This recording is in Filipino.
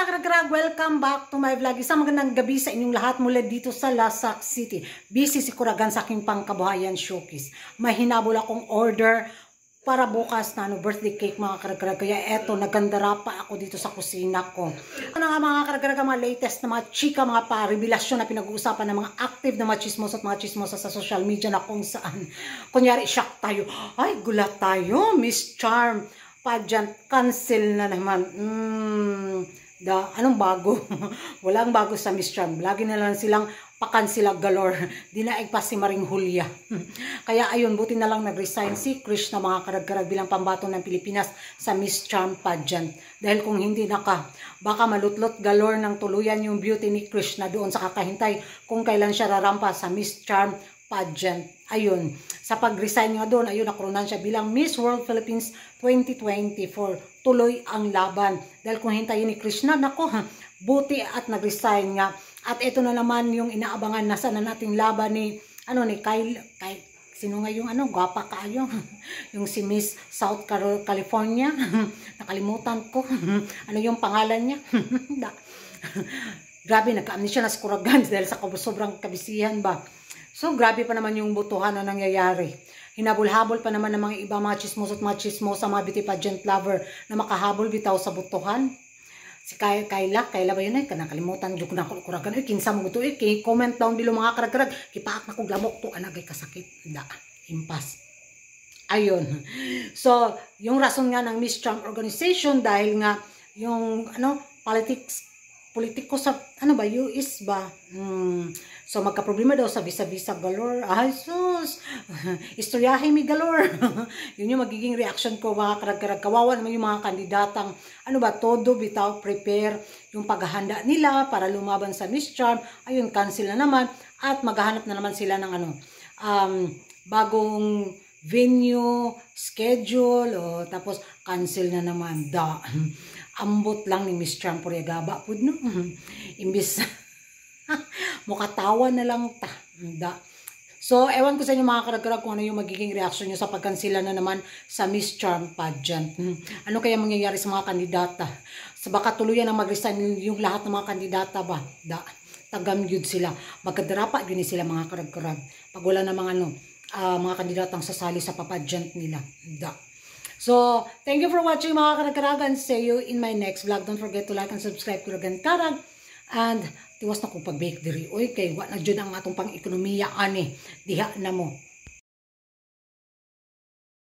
mga karagrag, welcome back to my vlog. Isang magandang gabi sa inyong lahat mula dito sa Lasak City. Busy si Kuragan sa aking pangkabuhayan showcase. May hinabol akong order para bukas na birthday cake mga karagrag. Kaya eto, nagandara pa ako dito sa kusina ko. Ano nga mga karagrag, mga latest na mga chika, mga pa-revelasyon na pinag-uusapan ng mga active na mga chismosa at mga chismosa sa social media na kung saan. Kunyari, shock tayo. Ay, gulat tayo, Miss Charm. Pageant, cancel na naman. Anong bago? Walang bago sa Miss Charm. Lagi na lang silang pakansila galore. Dinaig pa si Maring Julia. Kaya ayun, buti na lang nag-resign si Krish na mga karag-karag bilang pambato ng Pilipinas sa Miss Charm pageant. Dahil kung hindi baka malutlot galore ng tuluyan yung beauty ni Krish na doon sa kakahintay kung kailan siya rarampa sa Miss Charm pageant. Ayun, sa pag-resign nga doon, ayun, nakronan siya bilang Miss World Philippines 2024. Tuloy ang laban. Dahil kung hintayin ni Krishna, nako, buti at nag-resign nga. At ito na naman yung inaabangan na sana nating laban ni, Kyle, sino nga yung gwapa kayo? Yung si Miss South California. Nakalimutan ko. Ano yung pangalan niya? Grabe, nagka-amnesia na si Kuragan dahil sa sobrang kabisihan ba. So, grabe pa naman yung butuhan na nangyayari. Hinabol-habol pa naman ng mga iba, mga chismosa at mga chismosa, mga beauty pageant lover na makahabol bitaw sa butuhan. Si Kayla ba yun eh? Nakalimutan yung Kuragan. Kinsa mo ito eh. Comment down below mga karag-karag. Kipaak na kong lamok to. Anagay kasakit. Impas. Ayun. So, yung rason nga ng Miss Charm Organization dahil nga yung politiko sa, US ba? So, magka-problema daw sa visa-visa galore. Ay, sus! Istoryahe mi galore. Yun yung magiging reaction ko, mga karag-karag. Kawawa naman yung mga kandidatang, todo bitaw, prepare yung paghahanda nila para lumaban sa Miss Charm. Ayun, cancel na naman. At maghahanap na naman sila ng bagong venue, schedule, tapos cancel na naman. Ambot lang ni Miss Charm Puriagaba. Pud, no? Imbis mukatawa na lang ta. So, ewan ko sa inyo mga karag-karag kung ano yung magiging reaction nyo sa pagkansila na naman sa Miss Charm pageant. Ano kaya mangyayari sa mga kandidata? Sa baka tuluyan na mag-resign yung lahat ng mga kandidata ba? Tagamyud sila. Magkadarapa yun sila mga karag-karag. Pag wala na mga kandidatang sasali sa pageant nila. So, thank you for watching mga karag-karag and see you in my next vlog. Don't forget to like and subscribe to Kuragan Karag. And tiwas na kong pag-bake diri. Oy, kay wala na dyan ang atong pang-ekonomiya ani. Diha na mo.